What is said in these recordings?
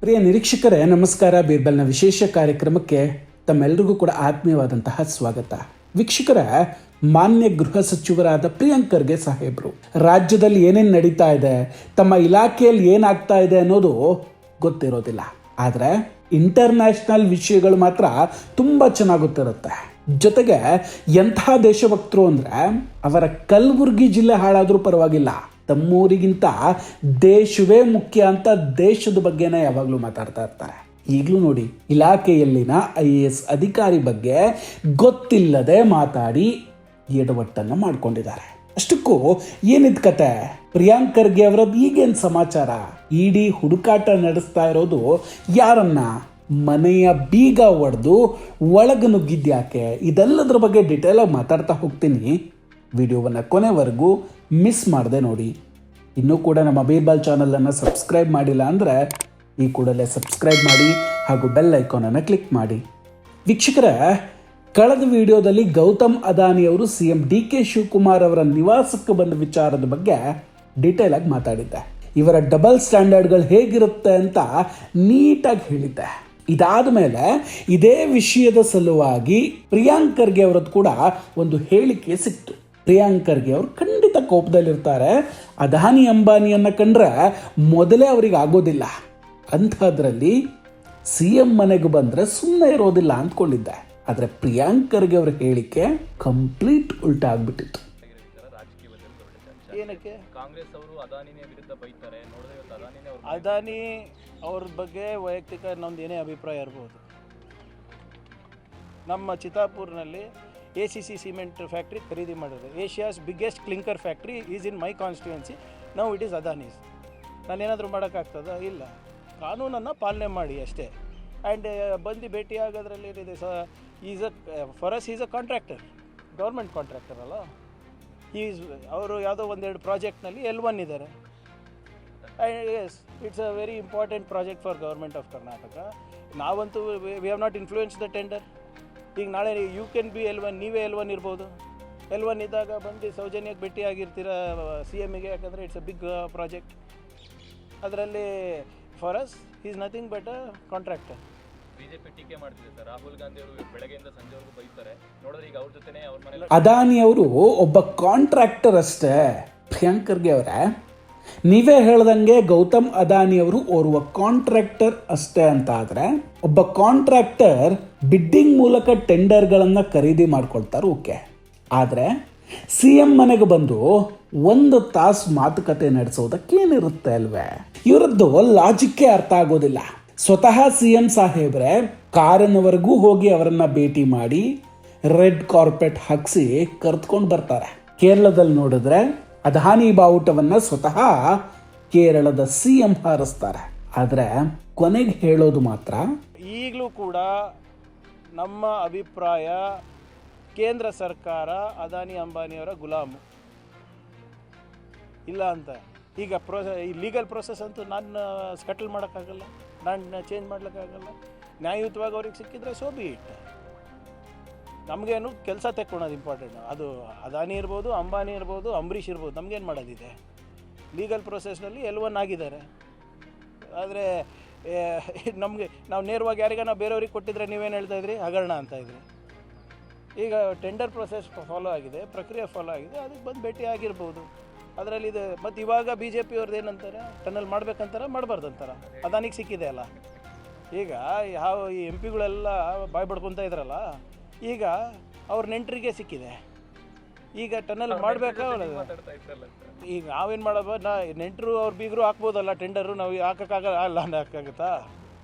ಪ್ರಿಯ ನಿರೀಕ್ಷಕರೇ ನಮಸ್ಕಾರ. ಬೀರ್ಬಲ್ನ ವಿಶೇಷ ಕಾರ್ಯಕ್ರಮಕ್ಕೆ ತಮ್ಮೆಲ್ಲರಿಗೂ ಕೂಡ ಆತ್ಮೀಯವಾದಂತಹ ಸ್ವಾಗತ. ವೀಕ್ಷಕರೇ, ಮಾನ್ಯ ಗೃಹ ಸಚಿವರಾದ ಪ್ರಿಯಾಂಕ್ ಖರ್ಗೆ ಸಾಹೇಬರು ರಾಜ್ಯದಲ್ಲಿ ಏನೇನು ನಡೀತಾ ಇದೆ, ತಮ್ಮ ಇಲಾಖೆಯಲ್ಲಿ ಏನಾಗ್ತಾ ಇದೆ ಅನ್ನೋದು ಗೊತ್ತಿರೋದಿಲ್ಲ. ಆದರೆ ಇಂಟರ್ನ್ಯಾಷನಲ್ ವಿಷಯಗಳು ಮಾತ್ರ ತುಂಬ ಚೆನ್ನಾಗಿ ಗೊತ್ತಿರುತ್ತೆ. ಜೊತೆಗೆ ಎಂಥ ದೇಶಭಕ್ತರು ಅಂದರೆ ಅವರ ಕಲಬುರ್ಗಿ ಜಿಲ್ಲೆ ಹಾಳಾದರೂ ಪರವಾಗಿಲ್ಲ, ತಮ್ಮೂರಿಗಿಂತ ದೇಶವೇ ಮುಖ್ಯ ಅಂತ ದೇಶದ ಬಗ್ಗೆನೇ ಯಾವಾಗಲೂ ಮಾತಾಡ್ತಾ ಇರ್ತಾರೆ. ಈಗಲೂ ನೋಡಿ, ಇಲಾಖೆಯಲ್ಲಿನ IAS ಅಧಿಕಾರಿ ಬಗ್ಗೆ ಗೊತ್ತಿಲ್ಲದೆ ಮಾತಾಡಿ ಎಡವಟ್ಟನ್ನು ಮಾಡ್ಕೊಂಡಿದ್ದಾರೆ. ಅಷ್ಟಕ್ಕೂ ಏನಿದ್ ಕತೆ? ಪ್ರಿಯಾಂಕ್ ಖರ್ಗೆ ಅವರದ್ದು ಈಗೇನು ಸಮಾಚಾರ? ಇಡೀ ಹುಡುಕಾಟ ನಡೆಸ್ತಾ ಇರೋದು ಯಾರನ್ನ? ಮನೆಯ ಬೀಗ ಒಡೆದು ಒಳಗೆ ನುಗ್ಗಿದ್ಯಾಕೆ? ಇದೆಲ್ಲದ್ರ ಬಗ್ಗೆ ಡಿಟೇಲ್ ಆಗಿ ಮಾತಾಡ್ತಾ ಹೋಗ್ತೀನಿ. ವಿಡಿಯೋವನ್ನು ಕೊನೆವರೆಗೂ ಮಿಸ್ ಮಾಡದೆ ನೋಡಿ. ಇನ್ನೂ ಕೂಡ ನಮ್ಮ ಬೀರ್ಬಲ್ ಚಾನಲನ್ನು ಸಬ್ಸ್ಕ್ರೈಬ್ ಮಾಡಿಲ್ಲ ಅಂದರೆ ಈ ಕೂಡಲೇ ಸಬ್ಸ್ಕ್ರೈಬ್ ಮಾಡಿ ಹಾಗೂ ಬೆಲ್ ಐಕಾನನ್ನು ಕ್ಲಿಕ್ ಮಾಡಿ. ವೀಕ್ಷಕರೇ, ಕಳೆದ ವಿಡಿಯೋದಲ್ಲಿ ಗೌತಮ್ ಅದಾನಿ ಅವರು CM DK ಶಿವಕುಮಾರ್ ಅವರ ನಿವಾಸಕ್ಕೆ ಬಂದ ವಿಚಾರದ ಬಗ್ಗೆ ಡಿಟೇಲ್ ಆಗಿ ಮಾತಾಡಿದ್ದೆ. ಇವರ ಡಬಲ್ ಸ್ಟ್ಯಾಂಡರ್ಡ್ಗಳು ಹೇಗಿರುತ್ತೆ ಅಂತ ನೀಟಾಗಿ ಹೇಳಿದ್ದೆ. ಇದಾದ ಮೇಲೆ ಇದೇ ವಿಷಯದ ಸಲುವಾಗಿ ಪ್ರಿಯಾಂಕ್ ಖರ್ಗೆ ಅವರದ್ದು ಕೂಡ ಒಂದು ಹೇಳಿಕೆ ಸಿಕ್ತು. ಪ್ರಿಯಾಂಕ್ ಖರ್ಗೆ ಅವರು ಖಂಡಿತ ಕೋಪದಲ್ಲಿರ್ತಾರೆ. ಅದಾನಿ ಅಂಬಾನಿಯನ್ನು ಕಂಡ್ರೆ ಮೊದಲೇ ಅವರಿಗೆ ಆಗೋದಿಲ್ಲ. ಅಂಥದ್ರಲ್ಲಿ CM ಮನೆಗೆ ಬಂದರೆ ಸುಮ್ಮನೆ ಇರೋದಿಲ್ಲ ಅಂದ್ಕೊಂಡಿದ್ದೆ. ಆದರೆ ಪ್ರಿಯಾಂಕ್ ಖರ್ಗೆ ಅವರ ಹೇಳಿಕೆ ಕಂಪ್ಲೀಟ್ ಉಲ್ಟಾ ಆಗ್ಬಿಟ್ಟಿತ್ತು. ಏನಕ್ಕೆ ಕಾಂಗ್ರೆಸ್ ಅವರು ಅದಾನಿನೇ ವಿರುದ್ಧ ಬೈತಾರೆ? ನೋಡಿದ್ರೆ ಇವತ್ತು ಅದಾನಿ ಅವ್ರ ಬಗ್ಗೆ ವೈಯಕ್ತಿಕ ನಮ್ದು ಏನೇ ಅಭಿಪ್ರಾಯ ಇರ್ಬೋದು. ನಮ್ಮ ಚಿತ್ತಾಪುರ್ನಲ್ಲಿ ACC ಸಿಮೆಂಟ್ ಫ್ಯಾಕ್ಟ್ರಿ ಖರೀದಿ ಮಾಡಿದ್ರು. Asia's biggest clinker factory is in my constituency. Now it is Adani's. ನಾನೇನಾದರೂ ಮಾಡೋಕ್ಕಾಗ್ತದ? ಇಲ್ಲ. ಕಾನೂನನ್ನು ಪಾಲನೆ ಮಾಡಿ ಅಷ್ಟೇ. ಆ್ಯಂಡ್ ಬಂದು ಭೇಟಿ ಆಗೋದ್ರಲ್ಲಿ ಏನಿದೆ for us is a contractor, government contractor ಅಲ್ಲ. ಅವರು ಯಾವುದೋ ಒಂದೆರಡು ಪ್ರಾಜೆಕ್ಟ್ನಲ್ಲಿ L1 ಇದ್ದಾರೆ. Yes, it's a very important project for government of Karnataka. ನಾವಂತೂ we have not influence the tender. ಈಗ ನಾಳೆ ಯು ಕ್ಯಾನ್ ಬಿ L1, ನೀವೇ L1 ಇರ್ಬೋದು. L1 ಇದ್ದಾಗ ಬಂದು ಸೌಜನ್ಯಕ್ಕೆ ಭೇಟಿ ಆಗಿರ್ತೀರ CMಗೆ, ಯಾಕಂದರೆ ಇಟ್ಸ್ ಅ ಬಿಗ್ ಪ್ರಾಜೆಕ್ಟ್. ಅದರಲ್ಲಿ for us is nothing but a contractor. BJP ಟೀಕೆ ಮಾಡ್ತಿದೆ ಸರ್. ರಾಹುಲ್ ಗಾಂಧಿ ಅವರು ಬೆಳಗ್ಗೆಯಿಂದ ಸಂಜೆವರೆಗೂ ಬೈತಾರೆ. ನೋಡಿದ್ರೆ ಈಗ ಅವ್ರ ಜೊತೆನೇ ಅವ್ರ ಮನೆ ಅದಾನಿ ಅವರು ಒಬ್ಬ ಕಾಂಟ್ರಾಕ್ಟರ್ ಅಷ್ಟೇ. ಪ್ರಿಯಾಂಕ್ ಖರ್ಗೆ ಅವರೇ, ನೀವೇ ಹೇಳ್ದಂಗೆ ಗೌತಮ್ ಅದಾನಿ ಅವರು ಓರ್ವ ಕಾಂಟ್ರಾಕ್ಟರ್ ಅಷ್ಟೇ ಅಂತ ಆದರೆ, ಒಬ್ಬ ಕಾಂಟ್ರಾಕ್ಟರ್ ಬಿಡ್ಡಿಂಗ್ ಮೂಲಕ ಟೆಂಡರ್ಗಳನ್ನು ಖರೀದಿ ಮಾಡ್ಕೊಳ್ತಾರೆ, ಓಕೆ. ಆದರೆ CM ಮನೆಗೆ ಬಂದು 1 ತಾಸು ಮಾತುಕತೆ ನಡೆಸೋದಕ್ಕೇನಿರುತ್ತೆ ಅಲ್ವೇ? ಇವರದ್ದು ಲಾಜಿಕ್ಕೇ ಅರ್ಥ ಆಗೋದಿಲ್ಲ. ಸ್ವತಃ CM ಸಾಹೇಬ್ರೆ ಕಾರಿನವರೆಗೂ ಹೋಗಿ ಅವರನ್ನ ಭೇಟಿ ಮಾಡಿ ರೆಡ್ ಕಾರ್ಪೆಟ್ ಹಾಕಿಸಿ ಕರೆದುಕೊಂಡು ಬರ್ತಾರೆ. ಕೇರಳದಲ್ಲಿ ನೋಡಿದ್ರೆ ಅದಾನಿ ಬಾವುಟವನ್ನು ಸ್ವತಃ ಕೇರಳದ CM ಹಾರಿಸ್ತಾರೆ. ಆದರೆ ಕೊನೆಗೆ ಹೇಳೋದು ಮಾತ್ರ, ಈಗಲೂ ಕೂಡ ನಮ್ಮ ಅಭಿಪ್ರಾಯ ಕೇಂದ್ರ ಸರ್ಕಾರ ಅದಾನಿ ಅಂಬಾನಿಯವರ ಗುಲಾಮು ಇಲ್ಲ ಅಂತ. ಈಗ ಈ ಲೀಗಲ್ ಪ್ರೊಸೆಸ್ ಅಂತೂ ನಾನು ಸ್ಕಟಲ್ ಮಾಡೋಕ್ಕಾಗಲ್ಲ, ನಾನು ಚೇಂಜ್ ಮಾಡ್ಲಿಕ್ಕಾಗಲ್ಲ. ನ್ಯಾಯಯುತವಾಗಿ ಅವ್ರಿಗೆ ಸಿಕ್ಕಿದ್ರೆ ಸೋ ಬಿ ಇಟ್. ನಮಗೇನು ಕೆಲಸ ತೆಕ್ಕೊಳೋದು ಇಂಪಾರ್ಟೆಂಟ್. ಅದು ಅದಾನಿ ಇರ್ಬೋದು, ಅಂಬಾನಿ ಇರ್ಬೋದು, ಅಂಬರೀಷ್ ಇರ್ಬೋದು, ನಮಗೇನು ಮಾಡೋದಿದೆ? ಲೀಗಲ್ ಪ್ರೊಸೆಸ್ನಲ್ಲಿ L1 ಆಗಿದ್ದಾರೆ. ಆದರೆ ನಮಗೆ ನಾವು ನೇರವಾಗಿ ಯಾರಿಗಾನ ಬೇರೆಯವ್ರಿಗೆ ಕೊಟ್ಟಿದ್ರೆ ನೀವೇನು ಹೇಳ್ತಾ ಇದ್ರಿ? ಹಗರಣ ಅಂತ ಇದ್ರಿ. ಈಗ ಟೆಂಡರ್ ಪ್ರೊಸೆಸ್ ಫಾಲೋ ಆಗಿದೆ, ಪ್ರಕ್ರಿಯೆ ಫಾಲೋ ಆಗಿದೆ, ಅದಕ್ಕೆ ಬಂದು ಭೇಟಿ ಆಗಿರ್ಬೋದು. ಅದರಲ್ಲಿ ಇದು ಮತ್ತು ಇವಾಗ BJP ಅವ್ರದ್ದು ಏನಂತಾರೆ? ಟನಲ್ ಮಾಡ್ಬೇಕಂತಾರೆ, ಮಾಡಬಾರ್ದು ಅಂತಾರೆ. ಅದಾನಿಗೆ ಸಿಕ್ಕಿದೆ ಅಲ್ಲ. ಈಗ ಯಾವ ಈ MP ಗಳೆಲ್ಲ ಬಾಯ್ ಬಡ್ಕೊತಾ ಇದ್ರಲ್ಲ, ಈಗ ಅವ್ರ ನೆಂಟರಿಗೆ ಸಿಕ್ಕಿದೆ. ಈಗ ಟನಲ್ ಮಾಡಬೇಕಾ? ಈಗ ನಾವೇನು ಮಾಡೋದು? ನೆಂಟರು ಅವ್ರ ಬೀಗರು ಹಾಕ್ಬೋದಲ್ಲ ಟೆಂಡರು, ನಾವು ಹಾಕೋಕ್ಕಾಗಲ್ಲ ಅಲ್ಲ ಹಾಕೋಕ್ಕಾಗುತ್ತಾ?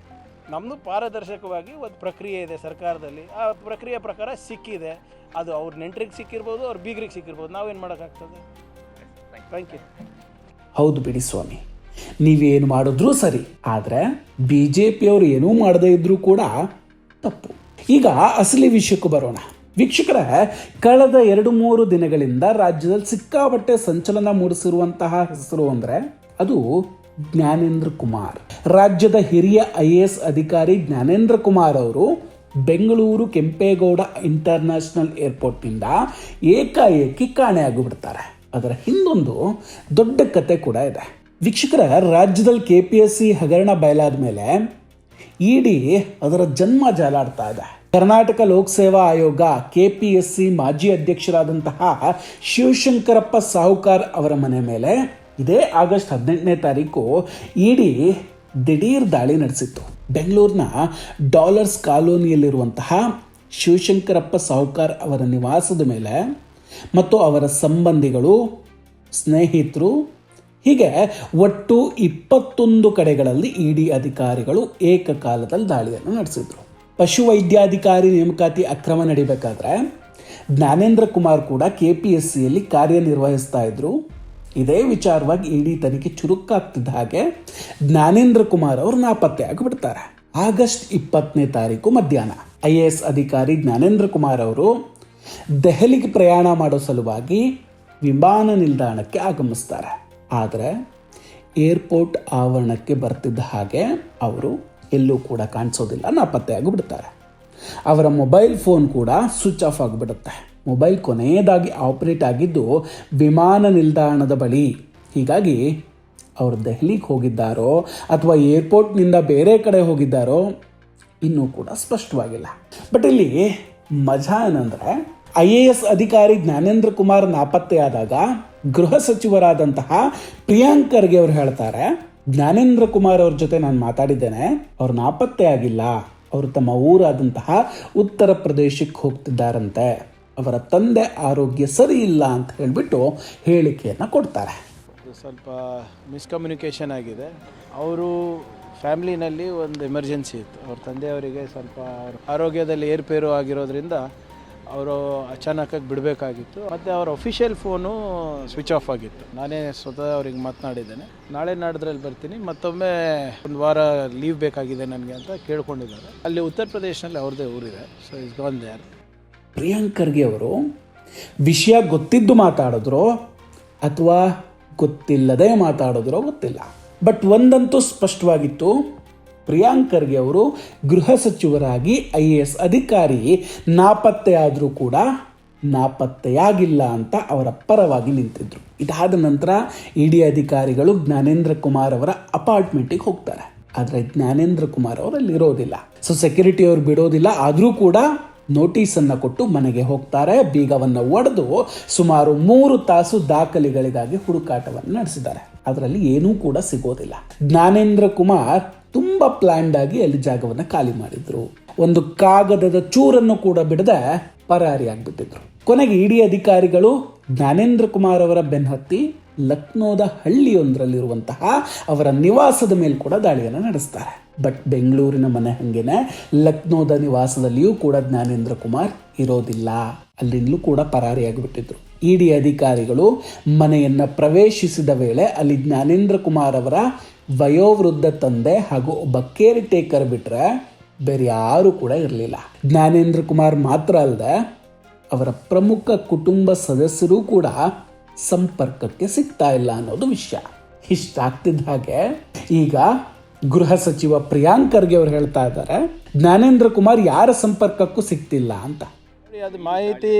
ನಮ್ಮದು ಪಾರದರ್ಶಕವಾಗಿ ಒಂದು ಪ್ರಕ್ರಿಯೆ ಇದೆ ಸರ್ಕಾರದಲ್ಲಿ. ಆ ಪ್ರಕ್ರಿಯೆ ಪ್ರಕಾರ ಸಿಕ್ಕಿದೆ. ಅದು ಅವ್ರ ನೆಂಟರಿಗೆ ಸಿಕ್ಕಿರ್ಬೋದು, ಅವ್ರ ಬೀಗರಿಗೆ ಸಿಕ್ಕಿರ್ಬೋದು. ನಾವೇನು ಮಾಡೋಕ್ಕಾಗ್ತದೆ? Thank you. ಹೌದು ಬಿಡಿ ಸ್ವಾಮಿ, ನೀವೇನು ಮಾಡಿದ್ರೂ ಸರಿ. ಆದರೆ BJP ಅವರು ಏನೂ ಮಾಡದೇ ಇದ್ರೂ ಕೂಡ ತಪ್ಪು. ಈಗ ಅಸಲಿ ವಿಷಯಕ್ಕೂ ಬರೋಣ. ವೀಕ್ಷಕರೇ, ಕಳೆದ 2-3 ದಿನಗಳಿಂದ ರಾಜ್ಯದಲ್ಲಿ ಸಿಕ್ಕಾಪಟ್ಟೆ ಸಂಚಲನ ಮೂಡಿಸಿರುವಂತಹ ಹೆಸರು ಅಂದರೆ ಅದು ಜ್ಞಾನೇಂದ್ರ ಕುಮಾರ್. ರಾಜ್ಯದ ಹಿರಿಯ IAS ಅಧಿಕಾರಿ ಜ್ಞಾನೇಂದ್ರ ಕುಮಾರ್ ಅವರು ಬೆಂಗಳೂರು ಕೆಂಪೇಗೌಡ ಇಂಟರ್ನ್ಯಾಷನಲ್ ಏರ್ಪೋರ್ಟ್ನಿಂದ ಏಕಾಏಕಿ ಕಾಣೆಯಾಗಿಬಿಡ್ತಾರೆ. ಅದರ ಹಿಂದೊಂದು ದೊಡ್ಡ ಕತೆ ಕೂಡ ಇದೆ. ವೀಕ್ಷಕರ, ರಾಜ್ಯದಲ್ಲಿ KPSC ಹಗರಣ ಬಯಲಾದ ಮೇಲೆ ಇಡಿ ಅದರ ಜನ್ಮ ಜಾಲಾಡ್ತಾ ಇದೆ. ಕರ್ನಾಟಕ ಲೋಕಸೇವಾ ಆಯೋಗ KPSC ಮಾಜಿ ಅಧ್ಯಕ್ಷರಾದಂತಹ ಶಿವಶಂಕರಪ್ಪ ಸಾಹುಕಾರ್ ಅವರ ಮನೆ ಮೇಲೆ ಇದೇ ಆಗಸ್ಟ್ 18ನೇ ತಾರೀಕು ಇಡಿ ದಿಢೀರ್ ದಾಳಿ ನಡೆಸಿತ್ತು. ಬೆಂಗಳೂರಿನ ಡಾಲರ್ಸ್ ಕಾಲೋನಿಯಲ್ಲಿರುವಂತಹ ಶಿವಶಂಕರಪ್ಪ ಸಾಹುಕಾರ್ ಅವರ ನಿವಾಸದ ಮೇಲೆ ಮತ್ತು ಅವರ ಸಂಬಂಧಿಗಳು, ಸ್ನೇಹಿತರು, ಹೀಗೆ ಒಟ್ಟು 21 ಕಡೆಗಳಲ್ಲಿ ಇಡಿ ಅಧಿಕಾರಿಗಳು ಏಕಕಾಲದಲ್ಲಿ ದಾಳಿಯನ್ನು ನಡೆಸಿದ್ರು. ಪಶುವೈದ್ಯಾಧಿಕಾರಿ ನೇಮಕಾತಿ ಅಕ್ರಮ ನಡಿಬೇಕಾದ್ರೆ ಜ್ಞಾನೇಂದ್ರ ಕುಮಾರ್ ಕೂಡ KPSCಯಲ್ಲಿ ಕಾರ್ಯನಿರ್ವಹಿಸ್ತಾ ಇದ್ರು. ಇದೇ ವಿಚಾರವಾಗಿ ಇಡಿ ತನಿಖೆ ಚುರುಕಾಗ್ತಿದ್ದ ಹಾಗೆ ಜ್ಞಾನೇಂದ್ರ ಕುಮಾರ್ ಅವರು ನಾಪತ್ತೆ ಆಗಿಬಿಡ್ತಾರೆ. ಆಗಸ್ಟ್ 20ನೇ ತಾರೀಕು ಮಧ್ಯಾಹ್ನ IAS ಅಧಿಕಾರಿ ಜ್ಞಾನೇಂದ್ರ ಕುಮಾರ್ ಅವರು ದೆಹಲಿಗೆ ಪ್ರಯಾಣ ಮಾಡೋ ಸಲುವಾಗಿ ವಿಮಾನ ನಿಲ್ದಾಣಕ್ಕೆ ಆಗಮಿಸ್ತಾರೆ. ಆದರೆ ಏರ್ಪೋರ್ಟ್ ಆವರಣಕ್ಕೆ ಬರ್ತಿದ್ದ ಹಾಗೆ ಅವರು ಎಲ್ಲೂ ಕೂಡ ಕಾಣಿಸೋದಿಲ್ಲ, ನಾಪತ್ತೆ ಆಗಿಬಿಡ್ತಾರೆ. ಅವರ ಮೊಬೈಲ್ ಫೋನ್ ಕೂಡ ಸ್ವಿಚ್ ಆಫ್ ಆಗಿಬಿಡುತ್ತೆ. ಮೊಬೈಲ್ ಕೊನೆಯದಾಗಿ ಆಪರೇಟ್ ಆಗಿದ್ದು ವಿಮಾನ ನಿಲ್ದಾಣದ ಬಳಿ. ಹೀಗಾಗಿ ಅವರು ದೆಹಲಿಗೆ ಹೋಗಿದ್ದಾರೋ ಅಥವಾ ಏರ್ಪೋರ್ಟ್ನಿಂದ ಬೇರೆ ಕಡೆ ಹೋಗಿದ್ದಾರೋ ಇನ್ನೂ ಕೂಡ ಸ್ಪಷ್ಟವಾಗಿಲ್ಲ. ಬಟ್ ಇಲ್ಲಿ ಮಜಾ ಏನಂದರೆ, IAS ಅಧಿಕಾರಿ ಜ್ಞಾನೇಂದ್ರ ಕುಮಾರ್ ನಾಪತ್ತೆಯಾದಾಗ ಗೃಹ ಸಚಿವರಾದಂತಹ ಪ್ರಿಯಾಂಕ್ ಖರ್ಗೆ ಅವರು ಹೇಳ್ತಾರೆ, ಜ್ಞಾನೇಂದ್ರ ಕುಮಾರ್ ಅವ್ರ ಜೊತೆ ನಾನು ಮಾತಾಡಿದ್ದೇನೆ, ಅವ್ರು ನಾಪತ್ತೆ ಆಗಿಲ್ಲ, ಅವರು ತಮ್ಮ ಊರಾದಂತಹ ಉತ್ತರ ಪ್ರದೇಶಕ್ಕೆ ಹೋಗ್ತಿದ್ದಾರಂತೆ, ಅವರ ತಂದೆ ಆರೋಗ್ಯ ಸರಿ ಇಲ್ಲ ಅಂತ ಹೇಳಿಬಿಟ್ಟು ಹೇಳಿಕೆಯನ್ನು ಕೊಡ್ತಾರೆ. ಸ್ವಲ್ಪ ಮಿಸ್ಕಮ್ಯುನಿಕೇಷನ್ ಆಗಿದೆ. ಅವರು ಫ್ಯಾಮ್ಲಿನಲ್ಲಿ ಒಂದು ಎಮರ್ಜೆನ್ಸಿ ಇತ್ತು. ಅವ್ರ ತಂದೆಯವರಿಗೆ ಸ್ವಲ್ಪ ಆರೋಗ್ಯದಲ್ಲಿ ಏರುಪೇರು ಆಗಿರೋದ್ರಿಂದ ಅವರು ಅಚಾನಕಾಗಿ ಬಿಡಬೇಕಾಗಿತ್ತು. ಮತ್ತು ಅವರ ಅಫಿಷಿಯಲ್ ಫೋನು ಸ್ವಿಚ್ ಆಫ್ ಆಗಿತ್ತು. ನಾನೇ ಸ್ವತಃ ಅವ್ರಿಗೆ ಮಾತನಾಡಿದ್ದೇನೆ. ನಾಳೆ ನಾಡಿದ್ರಲ್ಲಿ ಬರ್ತೀನಿ, ಮತ್ತೊಮ್ಮೆ ಒಂದು ವಾರ ಲೀವ್ ಬೇಕಾಗಿದೆ ನನಗೆ ಅಂತ ಕೇಳ್ಕೊಂಡಿದ್ದಾರೆ. ಅಲ್ಲಿ ಉತ್ತರ ಪ್ರದೇಶನಲ್ಲಿ ಅವ್ರದ್ದೇ ಊರಿದೆ. So is gone there. Priyank Kharge ಅವರು ವಿಷಯ ಗೊತ್ತಿದ್ದು ಮಾತಾಡಿದ್ರೋ ಅಥವಾ ಗೊತ್ತಿಲ್ಲದೆ ಮಾತಾಡಿದ್ರೋ ಗೊತ್ತಿಲ್ಲ. ಬಟ್ ಒಂದಂತೂ ಸ್ಪಷ್ಟವಾಗಿತ್ತು, ಪ್ರಿಯಾಂಕ್ ಖರ್ಗೆ ಅವರು ಗೃಹ ಸಚಿವರಾಗಿ IAS ಅಧಿಕಾರಿ ನಾಪತ್ತೆಯಾದರೂ ಕೂಡ ನಾಪತ್ತೆಯಾಗಿಲ್ಲ ಅಂತ ಅವರ ಪರವಾಗಿ ನಿಂತಿದ್ರು. ಇದಾದ ನಂತರ ಇಡಿ ಅಧಿಕಾರಿಗಳು ಜ್ಞಾನೇಂದ್ರ ಕುಮಾರ್ ಅವರ ಅಪಾರ್ಟ್ಮೆಂಟಿಗೆ ಹೋಗ್ತಾರೆ. ಆದರೆ ಜ್ಞಾನೇಂದ್ರ ಕುಮಾರ್ ಅವರಲ್ಲಿ ಇರೋದಿಲ್ಲ. ಸೊ ಸೆಕ್ಯೂರಿಟಿ ಅವರು ಬಿಡೋದಿಲ್ಲ. ಆದರೂ ಕೂಡ ನೋಟಿಸನ್ನು ಕೊಟ್ಟು ಮನೆಗೆ ಹೋಗ್ತಾರೆ. ಬೀಗವನ್ನು ಒಡೆದು ಸುಮಾರು 3 ತಾಸು ದಾಖಲೆಗಳಿಗಾಗಿ ಹುಡುಕಾಟವನ್ನು ನಡೆಸಿದ್ದಾರೆ. ಅದರಲ್ಲಿ ಏನೂ ಕೂಡ ಸಿಗೋದಿಲ್ಲ. ಜ್ಞಾನೇಂದ್ರ ಕುಮಾರ್ ತುಂಬ ಪ್ಲ್ಯಾಂಡ್ ಆಗಿ ಅಲ್ಲಿ ಜಾಗವನ್ನು ಖಾಲಿ ಮಾಡಿದ್ರು. ಒಂದು ಕಾಗದದ ಚೂರನ್ನು ಕೂಡ ಬಿಡದೆ ಪರಾರಿಯಾಗ್ಬಿಟ್ಟಿದ್ರು. ಕೊನೆಗೆ ಇಡಿ ಅಧಿಕಾರಿಗಳು ಜ್ಞಾನೇಂದ್ರ ಕುಮಾರ್ ಅವರ ಬೆನ್ನತ್ತಿ ಲಕ್ನೋದ ಹಳ್ಳಿಯೊಂದರಲ್ಲಿರುವಂತಹ ಅವರ ನಿವಾಸದ ಮೇಲೆ ಕೂಡ ದಾಳಿಯನ್ನು ನಡೆಸ್ತಾರೆ. ಬಟ್ ಬೆಂಗಳೂರಿನ ಮನೆ ಹಂಗೇನೆ ಲಕ್ನೋದ ನಿವಾಸದಲ್ಲಿಯೂ ಕೂಡ ಜ್ಞಾನೇಂದ್ರ ಕುಮಾರ್ ಇರೋದಿಲ್ಲ. ಅಲ್ಲಿಂದಲೂ ಕೂಡ ಪರಾರಿಯಾಗಿಬಿಟ್ಟಿದ್ರು. ಇಡಿ ಅಧಿಕಾರಿಗಳು ಮನೆಯನ್ನು ಪ್ರವೇಶಿಸಿದ ವೇಳೆ ಅಲ್ಲಿ ಜ್ಞಾನೇಂದ್ರ ಕುಮಾರ್ ಅವರ ವಯೋವೃದ್ಧ ತಂದೆ ಹಾಗೂ ಒಬ್ಬ ಕೇರ್ ಟೇಕರ್ ಬಿಟ್ಟರೆ ಬೇರೆ ಯಾರೂ ಕೂಡ ಇರಲಿಲ್ಲ. ಜ್ಞಾನೇಂದ್ರ ಕುಮಾರ್ ಮಾತ್ರ ಅಲ್ಲದೆ ಅವರ ಪ್ರಮುಖ ಕುಟುಂಬ ಸದಸ್ಯರೂ ಕೂಡ ಸಂಪರ್ಕಕ್ಕೆ ಸಿಗ್ತಾ ಇಲ್ಲ ಅನ್ನೋದು ವಿಷಯ. ಇಷ್ಟಾಗ್ತಿದ್ದ ಹಾಗೆ ಈಗ ಗೃಹ ಸಚಿವ ಪ್ರಿಯಾಂಕ್ ಖರ್ಗೆ ಅವರು ಹೇಳ್ತಾ ಇದ್ದಾರೆ, ಜ್ಞಾನೇಂದ್ರ ಕುಮಾರ್ ಯಾರ ಸಂಪರ್ಕಕ್ಕೂ ಸಿಗ್ತಿಲ್ಲ ಅಂತ. ಅದು ಮಾಹಿತಿ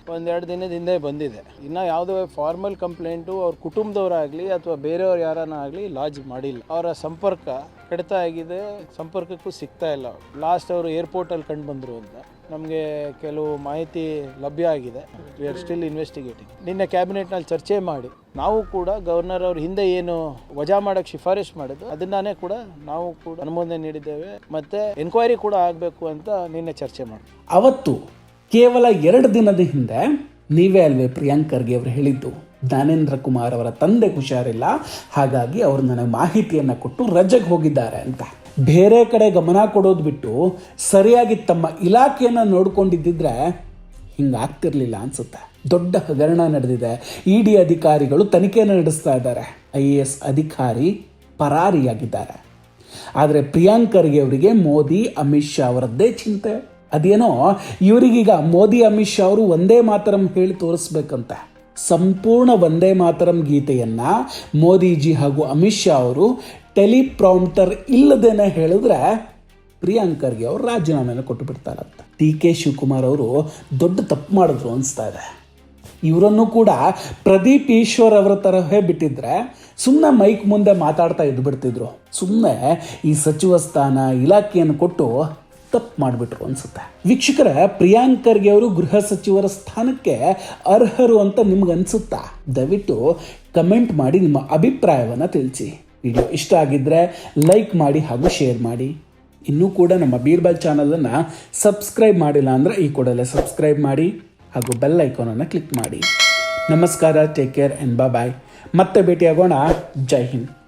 1-2 ದಿನದ ಹಿಂದೆ ಬಂದಿದೆ. ಇನ್ನು ಯಾವುದೇ ಫಾರ್ಮಲ್ ಕಂಪ್ಲೇಂಟು ಅವ್ರ ಕುಟುಂಬದವರಾಗಲಿ ಅಥವಾ ಬೇರೆಯವ್ರು ಯಾರನ್ನ ಆಗಲಿ ಲಾಡ್ಜ್ ಮಾಡಿಲ್ಲ. ಅವರ ಸಂಪರ್ಕ ಕಡಿತ ಆಗಿದೆ, ಸಂಪರ್ಕಕ್ಕೂ ಸಿಗ್ತಾ ಇಲ್ಲ. ಲಾಸ್ಟ್ ಅವರು ಏರ್ಪೋರ್ಟಲ್ಲಿ ಕಂಡು ಬಂದರು ಅಂತ ನಮಗೆ ಕೆಲವು ಮಾಹಿತಿ ಲಭ್ಯ ಆಗಿದೆ. We are still investigating. ನಿನ್ನೆ ಕ್ಯಾಬಿನೆಟ್ನಲ್ಲಿ ಚರ್ಚೆ ಮಾಡಿ ನಾವು ಕೂಡ ಗವರ್ನರ್ ಅವ್ರ ಹಿಂದೆ ಏನು ವಜಾ ಮಾಡೋಕ್ಕೆ ಶಿಫಾರಸು ಮಾಡಿದ್ದು ಅದನ್ನೇ ಕೂಡ ನಾವು ಕೂಡ ಅನುಮೋದನೆ ನೀಡಿದ್ದೇವೆ. ಮತ್ತು ಎನ್ಕ್ವೈರಿ ಕೂಡ ಆಗಬೇಕು ಅಂತ ನಿನ್ನೆ ಚರ್ಚೆ ಮಾಡಿ ಅವತ್ತು ಕೇವಲ 2 ದಿನದ ಹಿಂದೆ ನೀವೇ ಅಲ್ವೇ ಪ್ರಿಯಾಂಕ್ ಖರ್ಗೆ ಅವರು ಹೇಳಿದ್ದು, ಜ್ಞಾನೇಂದ್ರ ಕುಮಾರ್ ಅವರ ತಂದೆ ಹುಷಾರಿಲ್ಲ, ಹಾಗಾಗಿ ಅವರು ನನಗೆ ಮಾಹಿತಿಯನ್ನು ಕೊಟ್ಟು ರಜೆಗೆ ಹೋಗಿದ್ದಾರೆ ಅಂತ. ಬೇರೆ ಕಡೆ ಗಮನ ಕೊಡೋದು ಬಿಟ್ಟು ಸರಿಯಾಗಿ ತಮ್ಮ ಇಲಾಖೆಯನ್ನು ನೋಡ್ಕೊಂಡಿದ್ದಿದ್ರೆ ಹಿಂಗಾಗ್ತಿರ್ಲಿಲ್ಲ ಅನ್ಸುತ್ತೆ. ದೊಡ್ಡ ಹಗರಣ ನಡೆದಿದೆ. ಇಡಿ ಅಧಿಕಾರಿಗಳು ತನಿಖೆಯನ್ನು ನಡೆಸ್ತಾ ಇದ್ದಾರೆ. IAS ಅಧಿಕಾರಿ ಪರಾರಿಯಾಗಿದ್ದಾರೆ. ಆದರೆ ಪ್ರಿಯಾಂಕ್ ಖರ್ಗೆ ಅವರಿಗೆ ಮೋದಿ ಅಮಿತ್ ಶಾ ಅವರದ್ದೇ ಚಿಂತೆ. ಅದೇನೋ ಇವರಿಗೀಗ ಮೋದಿ ಅಮಿತ್ ಶಾ ಅವರು ವಂದೇ ಮಾತರಂ ಹೇಳಿ ತೋರಿಸ್ಬೇಕಂತೆ. ಸಂಪೂರ್ಣ ವಂದೇ ಮಾತರಂ ಗೀತೆಯನ್ನ ಮೋದಿಜಿ ಹಾಗೂ ಅಮಿತ್ ಶಾ ಅವರು ಟೆಲಿಪ್ರಾಂಪ್ಟರ್ ಇಲ್ಲದೇನೆ ಹೇಳಿದ್ರೆ ಪ್ರಿಯಾಂಕ್ ಖರ್ಗೆ ಅವರು ರಾಜೀನಾಮೆಯನ್ನು ಕೊಟ್ಟು ಬಿಡ್ತಾರಂತ. DK ಶಿವಕುಮಾರ್ ಅವರು ದೊಡ್ಡ ತಪ್ಪು ಮಾಡಿದ್ರು ಅನಿಸ್ತಾ ಇದೆ. ಇವರನ್ನು ಕೂಡ ಪ್ರದೀಪ್ ಈಶ್ವರ್ ಅವರ ತರಹೇ ಬಿಟ್ಟಿದ್ರೆ ಸುಮ್ಮನೆ ಮೈಕ್ ಮುಂದೆ ಮಾತಾಡ್ತಾ ಇದ್ದು ಬಿಡ್ತಿದ್ರು. ಸುಮ್ಮನೆ ಈ ಸಚಿವ ಸ್ಥಾನ ಇಲಾಖೆಯನ್ನು ಕೊಟ್ಟು ತಪ್ಪು ಮಾಡಿಬಿಟ್ರು ಅನ್ಸುತ್ತೆ. ವೀಕ್ಷಕರ, ಪ್ರಿಯಾಂಕ್ ಖರ್ಗೆ ಅವರು ಗೃಹ ಸಚಿವರ ಸ್ಥಾನಕ್ಕೆ ಅರ್ಹರು ಅಂತ ನಿಮ್ಗೆ ಅನ್ಸುತ್ತಾ? ದಯವಿಟ್ಟು ಕಮೆಂಟ್ ಮಾಡಿ ನಿಮ್ಮ ಅಭಿಪ್ರಾಯವನ್ನು ತಿಳಿಸಿ. ವಿಡಿಯೋ ಇಷ್ಟ ಆಗಿದ್ದರೆ ಲೈಕ್ ಮಾಡಿ ಹಾಗೂ ಶೇರ್ ಮಾಡಿ. ಇನ್ನೂ ಕೂಡ ನಮ್ಮ ಬೀರ್ಬಲ್ ಚಾನಲನ್ನು ಸಬ್ಸ್ಕ್ರೈಬ್ ಮಾಡಿಲ್ಲ ಅಂದರೆ ಈ ಕೂಡಲೇ ಸಬ್ಸ್ಕ್ರೈಬ್ ಮಾಡಿ ಹಾಗೂ ಬೆಲ್ ಐಕಾನನ್ನು ಕ್ಲಿಕ್ ಮಾಡಿ. ನಮಸ್ಕಾರ, ಟೇಕ್ ಕೇರ್ ಆ್ಯಂಡ್ ಬಾಯ್. ಮತ್ತೆ ಭೇಟಿಯಾಗೋಣ. ಜೈ ಹಿಂದ್.